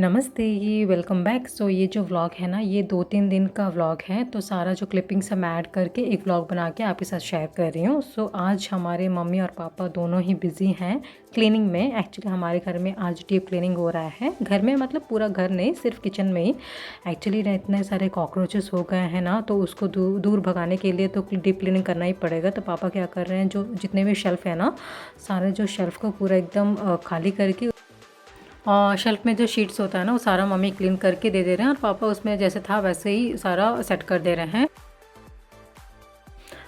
नमस्ते, ये welcome back. सो ये जो व्लॉग है ना, ये 2-3 दिन का व्लॉग है। तो सारा जो क्लिपिंग्स हम ऐड करके एक व्लॉग बना के आपके साथ शेयर कर रही हूँ। सो आज हमारे मम्मी और पापा दोनों ही बिज़ी हैं क्लीनिंग में। एक्चुअली हमारे घर में आज डीप क्लीनिंग हो रहा है। घर में मतलब पूरा घर नहीं, सिर्फ किचन में ही। एक्चुअली ना इतने सारे कॉकरोचेस हो गए हैं ना, तो उसको दूर भगाने के लिए तो डीप क्लीनिंग करना ही पड़ेगा। तो पापा क्या कर रहे हैं, जो जितने भी शेल्फ़ है ना, सारे जो शेल्फ़ को पूरा एकदम खाली करके और शेल्फ में जो शीट्स होता है ना, वो सारा मम्मी क्लीन करके दे रहे हैं और पापा उसमें जैसे था वैसे ही सारा सेट कर दे रहे हैं।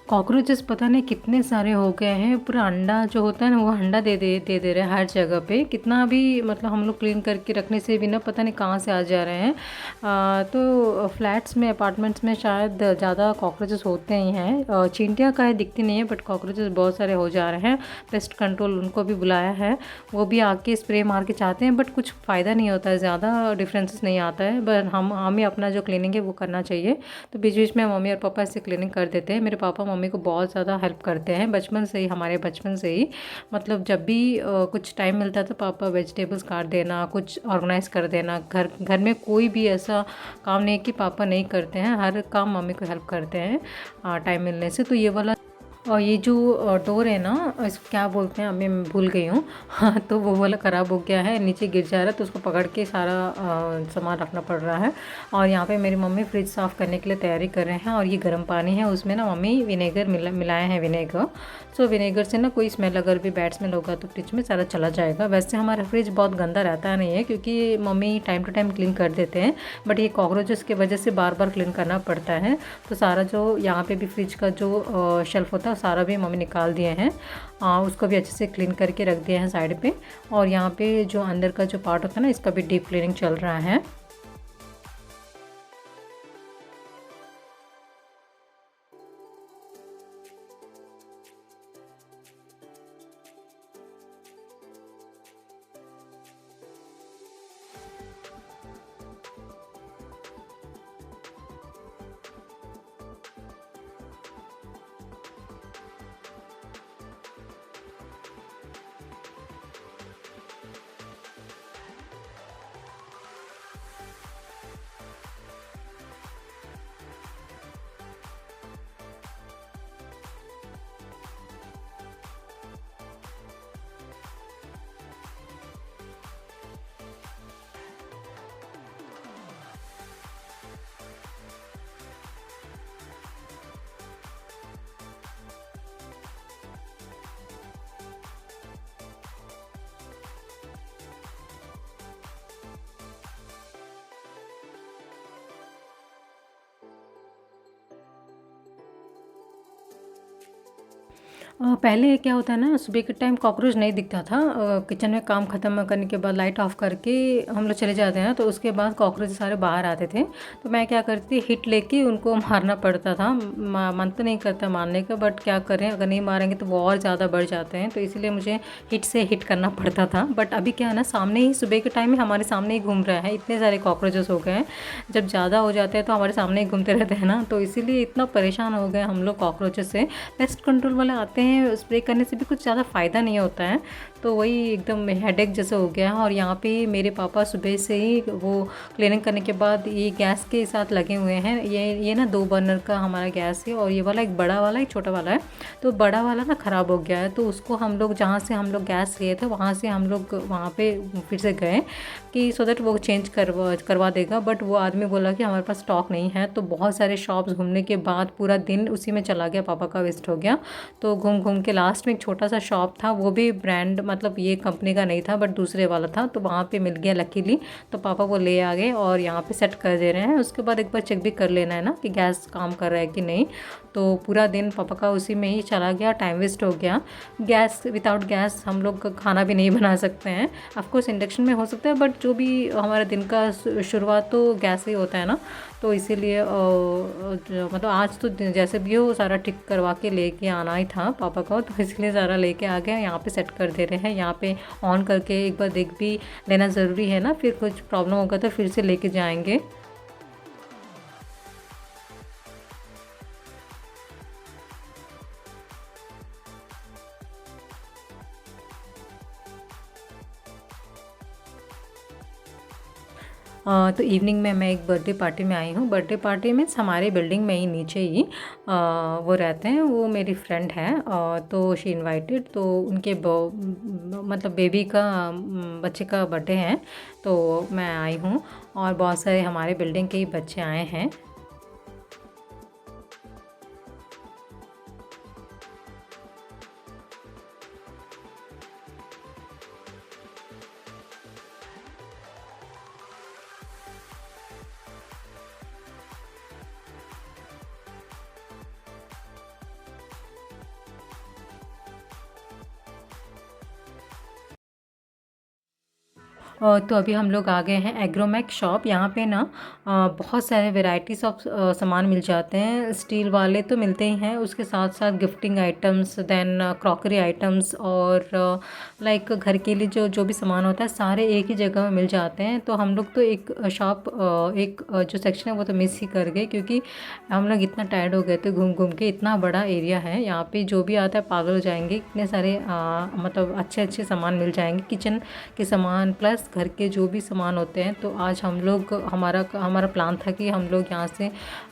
कॉकरोचेस पता नहीं कितने सारे हो गए हैं। पूरा अंडा जो होता है ना, वो अंडा दे रहे हैं हर जगह पे। कितना भी मतलब हम लोग क्लीन करके रखने से भी ना पता नहीं कहाँ से आ जा रहे हैं। तो फ्लैट्स में, अपार्टमेंट्स में शायद ज़्यादा कॉकरोचेस होते ही हैं। चींटियाँ का है दिखती नहीं है, बट कॉकरोचेस बहुत सारे हो जा रहे हैं। पेस्ट कंट्रोल उनको भी बुलाया है, वो भी आके स्प्रे मार के चाहते हैं, बट कुछ फ़ायदा नहीं होता है, ज़्यादा डिफरेंसेस नहीं आता है। बट हमें अपना जो क्लीनिंग है वो करना चाहिए। तो बीच बीच में मम्मी और पापा ऐसे क्लीनिंग कर देते हैं। मेरे पापा मम्मी को बहुत ज़्यादा हेल्प करते हैं बचपन से ही, हमारे बचपन से ही। मतलब जब भी कुछ टाइम मिलता है तो पापा वेजिटेबल्स काट देना, कुछ ऑर्गेनाइज कर देना। घर घर में कोई भी ऐसा काम नहीं है कि पापा नहीं करते हैं, हर काम मम्मी को हेल्प करते हैं टाइम मिलने से। तो ये वाला और ये जो डोर है ना, इसको क्या बोलते हैं अभी मैं भूल गई हूँ। हाँ, तो वो वाला ख़राब हो गया है, नीचे गिर जा रहा है, तो उसको पकड़ के सारा सामान रखना पड़ रहा है। और यहाँ पे मेरी मम्मी फ्रिज साफ़ करने के लिए तैयारी कर रहे हैं। और ये गर्म पानी है, उसमें ना मम्मी विनेगर मिलाए हैं, विनेगर। सो विनेगर से ना कोई स्मेल, अगर भी बैड स्मेल होगा तो फ्रिज में सारा चला जाएगा। वैसे हमारा फ्रिज बहुत गंदा रहता नहीं है, क्योंकि mummy time to time clean कर देते हैं। बट ये कॉकरोचेस की वजह से बार बार क्लीन करना पड़ता है। तो सारा जो यहाँ पे भी फ्रिज का जो शेल्फ़ होता है सारा भी मम्मी निकाल दिए हैं। उसको भी अच्छे से क्लीन करके रख दिए हैं साइड पे। और यहाँ पे जो अंदर का जो पार्ट होता है ना, इसका भी डीप क्लीनिंग चल रहा है। पहले क्या होता है ना, सुबह के टाइम कॉकरोच नहीं दिखता था। किचन में काम ख़त्म करने के बाद लाइट ऑफ करके हम लोग चले जाते हैं ना, तो उसके बाद कॉकरोच सारे बाहर आते थे। तो मैं क्या करती, हिट लेके उनको मारना पड़ता था। मन तो नहीं करता मारने का, बट क्या करें, अगर नहीं मारेंगे तो वो और ज़्यादा बढ़ जाते हैं। तो इसीलिए मुझे हिट से हिट करना पड़ता था। बट अभी क्या है ना, सामने ही सुबह के टाइम में हमारे सामने ही घूम रहा है। इतने सारे कॉकरोचेस हो गए हैं, जब ज़्यादा हो जाते हैं तो हमारे सामने ही घूमते रहते हैं ना, तो इसीलिए इतना परेशान हो गए हम लोग कॉकरोचेस से। पेस्ट कंट्रोल वाले आते हैं, स्प्रे करने से भी कुछ ज़्यादा फ़ायदा नहीं होता है। तो वही एकदम हेडेक जैसा हो गया है। और यहाँ पे मेरे पापा सुबह से ही वो क्लीनिंग करने के बाद ये गैस के साथ लगे हुए हैं। ये ना 2 बर्नर का हमारा गैस है, और ये वाला एक बड़ा वाला, एक छोटा वाला है। तो बड़ा वाला ना ख़राब हो गया है, तो उसको हम लोग जहाँ से हम लोग गैस लिए थे वहाँ से हम लोग वहाँ पे फिर से गए कि सो दैट वो चेंज करवा देगा। बट वो आदमी बोला कि हमारे पास स्टॉक नहीं है। तो बहुत सारे शॉप्स घूमने के बाद पूरा दिन उसी में चला गया, पापा का वेस्ट हो गया। तो घूम घूम के लास्ट में एक छोटा सा शॉप था, वो भी ब्रांड मतलब ये कंपनी का नहीं था बट दूसरे वाला था, तो वहाँ पे मिल गया लकीली। तो पापा वो ले आ गए और यहाँ पे सेट कर दे रहे हैं। उसके बाद एक बार चेक भी कर लेना है ना कि गैस काम कर रहा है कि नहीं। तो पूरा दिन पापा का उसी में ही चला गया, टाइम वेस्ट हो गया। गैस, विदाउट गैस हम लोग खाना भी नहीं बना सकते हैं। ऑफकोर्स इंडक्शन में हो सकता है, बट जो भी हमारा दिन का शुरुआत तो गैस से ही होता है ना। तो इसीलिए मतलब आज तो जैसे भी हो सारा ठीक करवा के लेके आना ही था पापा को, तो इसलिए सारा लेके आ गया। यहाँ पे सेट कर दे रहे हैं, यहाँ पे ऑन करके एक बार देख भी लेना ज़रूरी है ना, फिर कुछ प्रॉब्लम होगा तो फिर से लेके जाएंगे। तो इवनिंग में मैं एक बर्थडे पार्टी में आई हूँ। बर्थडे पार्टी मीन्स हमारे बिल्डिंग में ही नीचे ही वो रहते हैं, वो मेरी फ्रेंड है। तो शी इनवाइटेड, तो उनके मतलब बेबी का बच्चे का बर्थडे है, तो मैं आई हूँ और बहुत सारे हमारे बिल्डिंग के ही बच्चे आए हैं। तो अभी हम लोग आ गए हैं एग्रोमैक शॉप। यहाँ पे ना बहुत सारे वेराइटीज़ ऑफ सामान मिल जाते हैं। स्टील वाले तो मिलते ही हैं, उसके साथ साथ gifting items, then crockery items और लाइक घर के लिए जो जो भी सामान होता है सारे एक ही जगह में मिल जाते हैं। तो हम लोग तो एक शॉप जो सेक्शन है वो तो मिस ही कर गए, क्योंकि हम लोग इतना टायर्ड हो गए थे घूम घूम के। इतना बड़ा एरिया है यहाँ पे, जो भी आता है पागल हो जाएंगे। इतने सारे मतलब अच्छे अच्छे सामान मिल जाएंगे, किचन के सामान प्लस घर के जो भी सामान होते हैं। तो आज हम लोग हमारा प्लान था कि हम लोग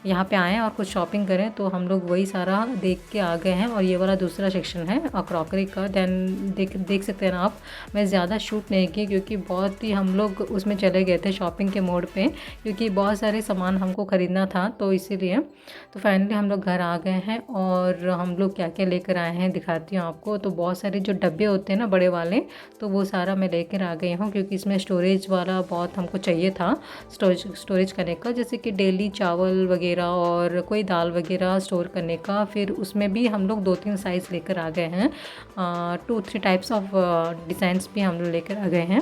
यहाँ पे आएँ और कुछ शॉपिंग करें, तो हम लोग वही सारा देख के आ गए हैं। और ये वाला दूसरा सेक्शन है क्रॉकरी का। देन देख सकते हैं ना आप, मैं ज़्यादा शूट नहीं की क्योंकि बहुत ही हम लोग उसमें चले गए थे शॉपिंग के मोड पे, क्योंकि बहुत सारे सामान हमको ख़रीदना था, तो इसीलिए। तो फाइनली हम लोग घर आ गए हैं और हम लोग क्या क्या लेकर आए हैं दिखाती हूँ आपको। तो बहुत सारे जो डब्बे होते हैं ना बड़े वाले, तो वो सारा मैं लेकर आ गई हूँ, क्योंकि इसमें स्टोरेज वाला बहुत हमको चाहिए था, स्टोरेज करने का, जैसे कि डेली चावल वगैरह और कोई दाल वगैरह स्टोर करने का। फिर उसमें भी हम लोग 2-3 साइज़ लेकर आ गए हैं, 2-3 टाइप्स ऑफ डिज़ाइंस भी हम लोग लेकर आ गए हैं।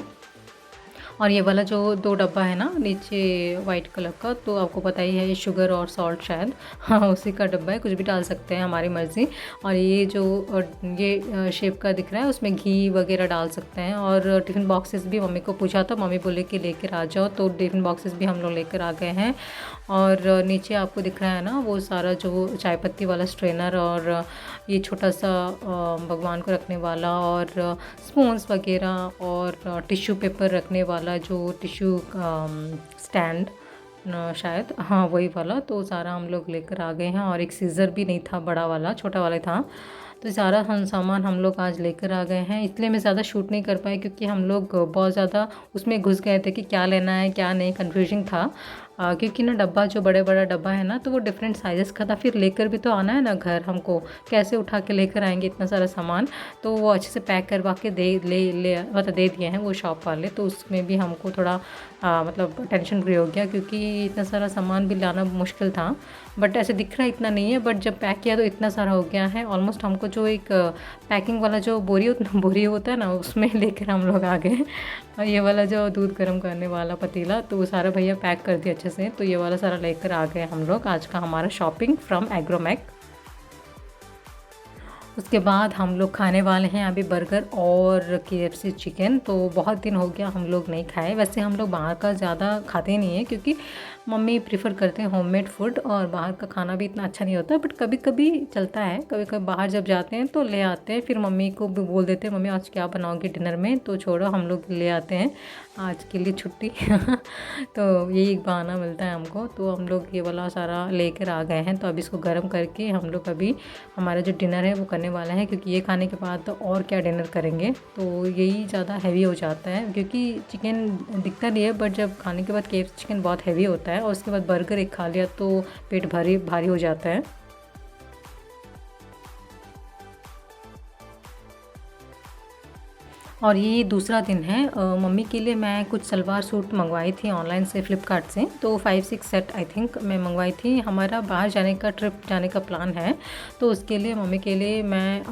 और ये वाला जो 2 डब्बा है ना नीचे वाइट कलर का, तो आपको पता ही है ये शुगर और सॉल्ट शायद, हाँ उसी का डब्बा है, कुछ भी डाल सकते हैं हमारी मर्ज़ी। और ये जो ये शेप का दिख रहा है उसमें घी वगैरह डाल सकते हैं। और टिफ़िन बॉक्सेस भी मम्मी को पूछा था, मम्मी बोले कि लेकर आ जाओ, तो टिफ़िन बॉक्सेस भी हम लोग लेकर आ गए हैं। और नीचे आपको दिख रहा है ना वो सारा जो चाय पत्ती वाला स्ट्रेनर, और ये छोटा सा भगवान को रखने वाला, और स्पून्स वगैरह, और टिश्यू पेपर रखने वाला जो टिश्यू स्टैंड शायद, हाँ वही वाला। तो सारा हम लोग लेकर आ गए हैं। और एक सीज़र भी नहीं था, बड़ा वाला, छोटा वाला था। तो सारा हम सामान हम लोग आज लेकर आ गए हैं। इसलिए मैं ज़्यादा शूट नहीं कर पाई, क्योंकि हम लोग बहुत ज़्यादा उसमें घुस गए थे कि क्या लेना है क्या नहीं, कन्फ्यूजिंग था। क्योंकि ना डब्बा जो बड़ा डब्बा है ना, तो वो डिफरेंट साइज़ेस का था। फिर लेकर भी तो आना है ना घर, हमको कैसे उठा के लेकर आएंगे इतना सारा सामान। तो वो अच्छे से पैक करवा के मतलब दे दिए हैं वो शॉप वाले। तो उसमें भी हमको थोड़ा मतलब टेंशन फ्री हो गया, क्योंकि इतना सारा सामान भी लाना मुश्किल था। बट ऐसे दिख रहा है इतना नहीं है, बट जब पैक किया तो इतना सारा हो गया है ऑलमोस्ट। हमको जो एक पैकिंग वाला जो बोरी होता है ना, उसमें लेकर हम लोग आ गए। और ये वाला जो दूध गर्म करने वाला पतीला, तो वो सारा भैया पैक कर दिया अच्छे से। तो ये वाला सारा लेकर आ गए हम लोग। आज का हमारा शॉपिंग फ्रॉम एग्रोमैक। उसके बाद हम लोग खाने वाले हैं अभी बर्गर और KFC चिकन। तो बहुत दिन हो गया हम लोग नहीं खाए। वैसे हम लोग बाहर का ज़्यादा खाते नहीं हैं, क्योंकि मम्मी प्रीफर करते हैं होममेड फूड, और बाहर का खाना भी इतना अच्छा नहीं होता। बट कभी कभी चलता है, कभी कभी बाहर जब जाते हैं तो ले आते हैं। फिर मम्मी को भी बोल देते हैं, मम्मी आज क्या बनाओगे डिनर में, तो छोड़ो हम लोग ले आते हैं आज के लिए छुट्टी। तो यही एक बहाना मिलता है हमको। तो हम लोग ये वाला सारा लेकर आ गए हैं। तो अभी इसको गर्म करके हम लोग अभी हमारा जो डिनर है वो करने वाला है, क्योंकि ये खाने के बाद तो और क्या डिनर करेंगे। तो यही ज़्यादा हैवी हो जाता है, क्योंकि चिकन दिखता नहीं है, बट जब खाने के बाद KFC चिकन बहुत हैवी होता है। और उसके बाद बर्गर एक खा लिया तो पेट भारी हो जाता है। और ये दूसरा दिन है। मम्मी के लिए मैं कुछ सलवार सूट मंगवाई थी ऑनलाइन से, फ़्लिपकार्ट से। तो 5-6 सेट आई थिंक मैं मंगवाई थी। हमारा बाहर जाने का ट्रिप जाने का प्लान है, तो उसके लिए मम्मी के लिए मैं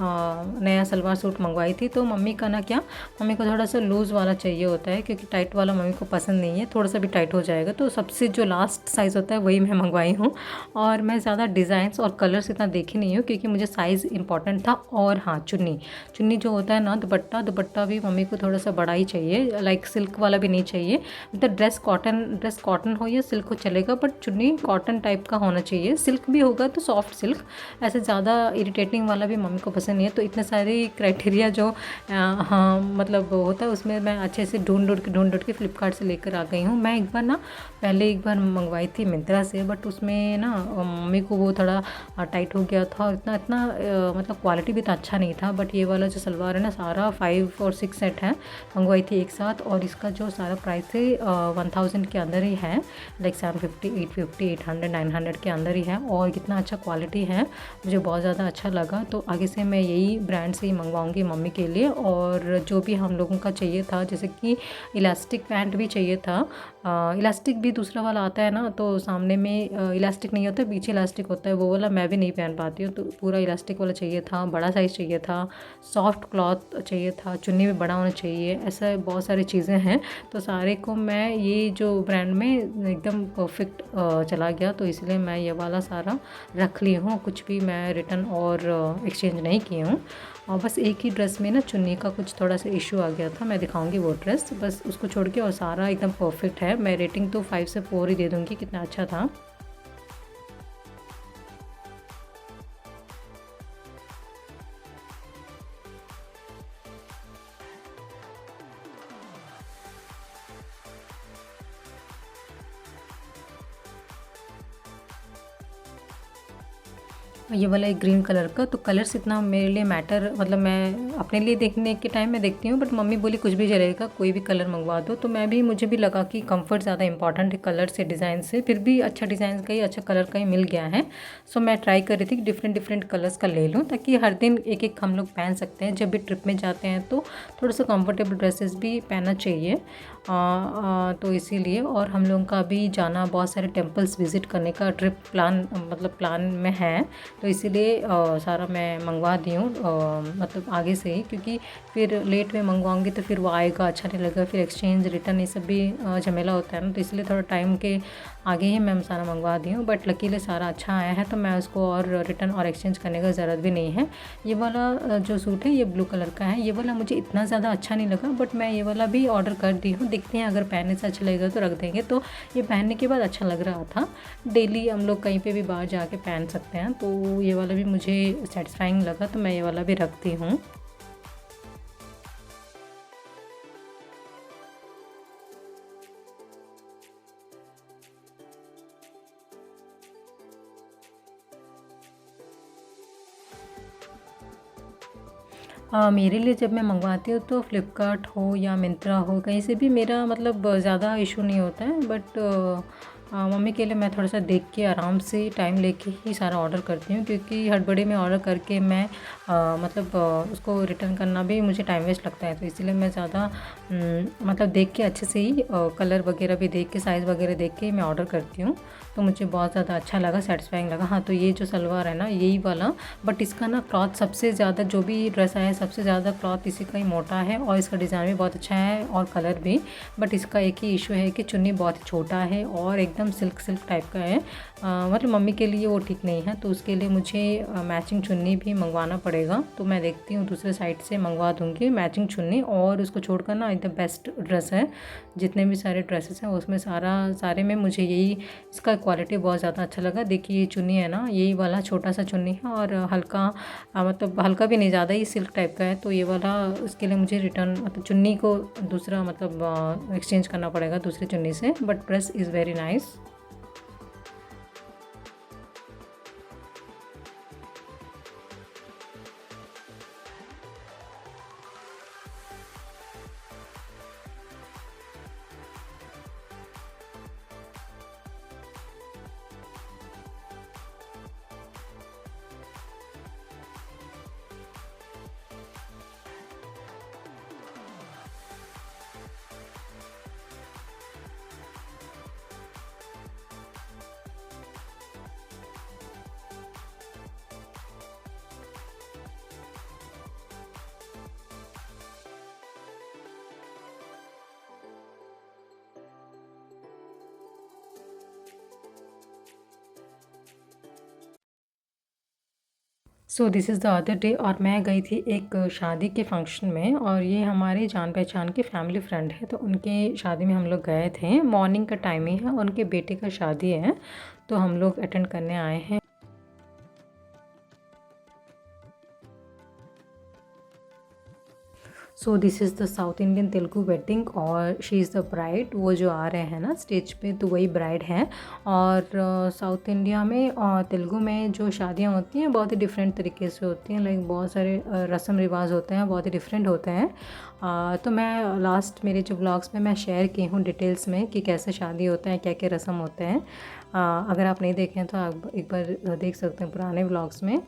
नया सलवार सूट मंगवाई थी। तो मम्मी का ना क्या, मम्मी को थोड़ा सा लूज़ वाला चाहिए होता है, क्योंकि टाइट वाला मम्मी को पसंद नहीं है, थोड़ा सा भी टाइट हो जाएगा। तो सबसे जो लास्ट साइज़ होता है वही मैं मंगवाई हूँ। और मैं ज़्यादा डिज़ाइंस और कलर्स इतना देखी नहीं हूँ, क्योंकि मुझे साइज़ इंपॉर्टेंट था। और हाँ, चुन्नी जो होता है ना, दुपट्टा भी भी मम्मी को थोड़ा सा बड़ा ही चाहिए, लाइक सिल्क वाला भी नहीं चाहिए। मतलब ड्रेस कॉटन हो या सिल्क हो चलेगा, बट चुन्नी कॉटन टाइप का होना चाहिए। सिल्क भी होगा तो सॉफ्ट सिल्क, ऐसे ज़्यादा इरिटेटिंग वाला भी मम्मी को पसंद नहीं है। तो इतने सारे क्राइटेरिया जो हाँ मतलब होता है उसमें मैं अच्छे से ढूंढ के फ्लिपकार्ट से लेकर आ गई हूँ। मैं पहले एक बार मंगवाई थी मिंत्रा से, बट उसमें ना मम्मी को वो थोड़ा टाइट हो गया था, और इतना इतना मतलब क्वालिटी भी तो अच्छा नहीं था। बट ये वाला जो सलवार है ना, सारा 5 और 6 सेट है, मंगवाई थी एक साथ, और इसका जो सारा प्राइस है 1000 के अंदर ही है, लाइक 750 850 800 900 के अंदर ही है। और कितना अच्छा क्वालिटी है, मुझे बहुत ज़्यादा अच्छा लगा। तो आगे से मैं यही ब्रांड से ही मंगवाऊँगी मम्मी के लिए। और जो भी हम लोगों का चाहिए था, जैसे कि इलास्टिक पैंट भी चाहिए था, इलास्टिक भी दूसरा वाला आता है ना, तो सामने में इलास्टिक नहीं होता, पीछे इलास्टिक होता है, वो वाला मैं भी नहीं पहन पाती हूँ। तो पूरा इलास्टिक वाला चाहिए था, बड़ा साइज़ चाहिए था, सॉफ्ट क्लॉथ चाहिए था, चुन्नी भी बड़ा होना चाहिए, ऐसा बहुत सारी चीज़ें हैं। तो सारे को मैं ये जो ब्रांड में एकदम परफेक्ट चला गया, तो इसलिए मैं ये वाला सारा रख ली हूँ, कुछ भी मैं रिटर्न और एक्सचेंज नहीं की हूँ। और बस एक ही ड्रेस में ना चुन्नी का कुछ थोड़ा सा इशू आ गया था, मैं दिखाऊंगी वो ड्रेस, बस उसको छोड़ के और सारा एकदम परफेक्ट है। मैं रेटिंग तो 5 से 4 ही दे दूँगी, कितना अच्छा था। ये वाला एक ग्रीन कलर का, तो कलर्स इतना मेरे लिए मैटर, मतलब मैं अपने लिए देखने के टाइम में देखती हूँ, बट मम्मी बोली कुछ भी चलेगा, कोई भी कलर मंगवा दो। तो मैं भी, मुझे भी लगा कि कंफर्ट ज़्यादा इंपॉर्टेंट है कलर से, डिज़ाइन से। फिर भी अच्छा डिज़ाइन का ही, अच्छा कलर का ही मिल गया है। सो मैं ट्राई कर रही थी कि डिफरेंट डिफरेंट कलर्स का ले लूँ, ताकि हर दिन एक एक हम लोग पहन सकते हैं। जब भी ट्रिप में जाते हैं तो थोड़ा सा कंफर्टेबल ड्रेसेस भी पहनना चाहिए। तो इसीलिए, और हम लोगों का भी जाना, बहुत सारे टेम्पल्स विज़िट करने का ट्रिप मतलब प्लान में है। तो इसीलिए सारा मैं मंगवा दी हूँ, मतलब आगे से ही, क्योंकि फिर लेट में मंगवाऊंगी तो फिर वो आएगा अच्छा नहीं लगेगा, फिर एक्सचेंज रिटर्न ये सब भी झमेला होता है ना। तो इसलिए थोड़ा टाइम के आगे ही मैं सारा मंगवा दी हूँ। बट लकीली सारा अच्छा आया है, तो मैं उसको और रिटर्न और एक्सचेंज करने का ज़रूरत भी नहीं है। ये वाला जो सूट है ये ब्लू कलर का है, ये वाला मुझे इतना ज़्यादा अच्छा नहीं लगा, बट मैं ये वाला भी ऑर्डर कर दी हूँ। देखते हैं अगर पहनने से अच्छा लगेगा तो रख देंगे। तो ये पहनने के बाद अच्छा लग रहा था, डेली हम लोग कहीं पे भी बाहर जाके पहन सकते हैं। तो ये वाला भी मुझे सेटिस्फाइंग लगा, तो मैं ये वाला भी रखती हूँ। मेरे लिए जब मैं मंगवाती हूँ तो फ्लिपकार्ट हो या मिंत्रा हो, कहीं से भी मेरा मतलब ज़्यादा इशू नहीं होता है। बट मम्मी के लिए मैं थोड़ा सा देख के आराम से टाइम लेके ही सारा ऑर्डर करती हूँ, क्योंकि हड़बड़ी में ऑर्डर करके मैं मतलब उसको रिटर्न करना भी मुझे टाइम वेस्ट लगता है। तो इसीलिए मैं ज़्यादा मतलब देख के अच्छे से ही कलर वगैरह भी देख के, साइज़ वगैरह देख के मैं ऑर्डर करती हूँ। तो मुझे बहुत ज़्यादा अच्छा लगा, सेटिस्फाइंग लगा। हाँ, तो ये जो सलवार है ना, यही वाला, बट इसका ना क्लॉथ सबसे ज़्यादा, जो भी ड्रेस आया है सबसे ज़्यादा क्लॉथ इसी का ही मोटा है, और इसका डिज़ाइन भी बहुत अच्छा है और कलर भी। बट इसका एक ही इशू है कि चुन्नी बहुत छोटा है और एकदम सिल्क टाइप का है। मतलब मम्मी के लिए वो ठीक नहीं है, तो उसके लिए मुझे मैचिंग चुन्नी भी मंगवाना पड़ेगा। तो मैं देखती हूँ दूसरे साइट से मंगवा दूँगी मैचिंग चुन्नी। और उसको छोड़कर ना एकदम बेस्ट ड्रेस है, जितने भी सारे ड्रेसेस हैं उसमें सारे में मुझे यही, इसका क्वालिटी बहुत ज़्यादा अच्छा लगा। देखिए ये चुन्नी है ना, यही वाला छोटा सा चुन्नी है, और हल्का मतलब हल्का भी नहीं, ज़्यादा ही सिल्क टाइप का है। तो ये वाला, इसके लिए मुझे रिटर्न, मतलब चुन्नी को दूसरा मतलब एक्सचेंज करना पड़ेगा दूसरी चुन्नी से। But dress is very nice. So this is the other day और मैं गई थी एक शादी के फंक्शन में और ये हमारे जान पहचान के फैमिली फ्रेंड है, तो उनके शादी में हम लोग गए थे। मॉर्निंग का टाइम ही है, उनके बेटे का शादी है, तो हम लोग अटेंड करने आए हैं। So this is the south Indian Telugu wedding और शी इज़ द ब्राइड। वो जो आ रहे हैं ना स्टेज पे, तो वही ब्राइड हैं। और साउथ इंडिया में और तेलुगु में जो शादियाँ होती हैं बहुत ही डिफरेंट तरीके से होती हैं, लाइक बहुत सारे रस्म रिवाज होते हैं, बहुत ही डिफरेंट होते हैं। तो मैं लास्ट मेरे जो ब्लॉग्स में मैं शेयर की हूँ डिटेल्स में कि कैसे शादी होता है, क्या क्या रस्म होते हैं। अगर आप नहीं देखें तो आप एक बार देख सकते हैं पुराने ब्लॉग्स में।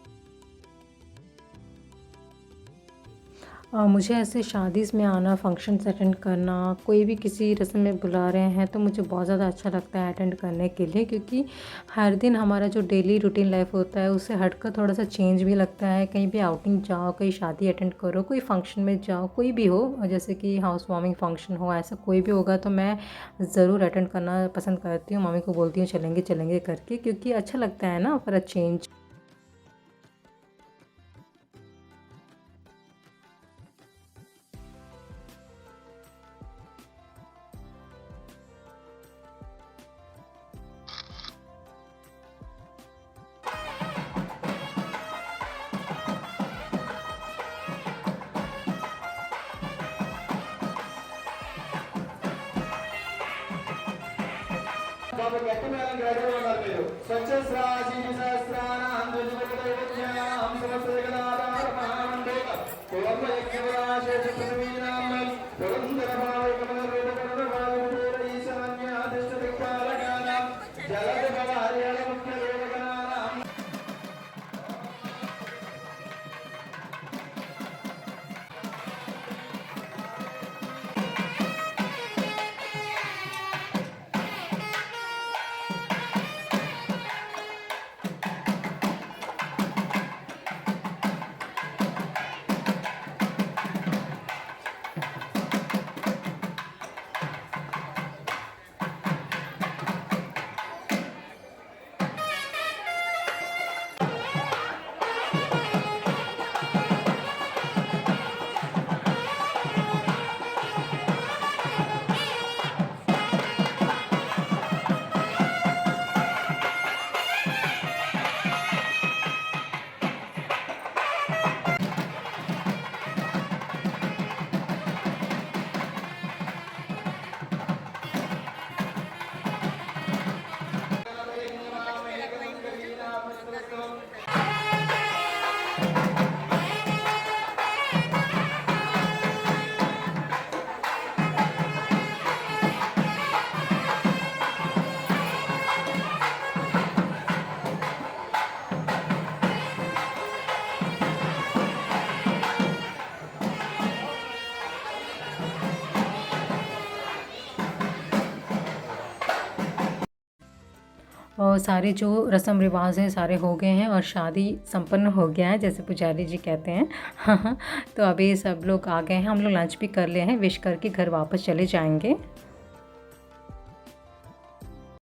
मुझे ऐसे शादीज़ में आना, फंक्शंस अटेंड करना, कोई भी किसी रस्म में बुला रहे हैं तो मुझे बहुत ज़्यादा अच्छा लगता है अटेंड करने के लिए, क्योंकि हर दिन हमारा जो डेली रूटीन लाइफ होता है उससे हटकर थोड़ा सा चेंज भी लगता है। कहीं भी आउटिंग जाओ, कहीं शादी अटेंड करो, कोई फंक्शन में जाओ, कोई भी हो, जैसे कि हाउस वार्मिंग फंक्शन हो, ऐसा कोई भी होगा तो मैं ज़रूर अटेंड करना पसंद करती हूँ। मम्मी को बोलती हूँ चलेंगे चलेंगे करके, क्योंकि अच्छा लगता है ना फॉर अ चेंज। కాబట్టి గట్టి మేళం గ్రాడ్యుయేట్ ఉండాలి మీరు. స్వచ్ఛస్రాశి సహస్రానాం దుర్జగదైవజ్ఞాం సమస్తజగదాధారమానందేవ పూర్వ యజ్ఞవరాశేష పృథ్వీనాం పురందర భావకమల రూపకరణ భావపూర ఈశాన్యాదిష్ట దిక్పాలకానాం జలజ బల హరిహర ముఖ్య దేవగణానాం. और सारे जो रस्म रिवाज हैं सारे हो गए हैं और शादी संपन्न हो गया है, जैसे पुजारी जी कहते हैं। तो अभी सब लोग आ गए हैं, हम लोग लंच भी कर लिए हैं, विश करके घर वापस चले जाएंगे।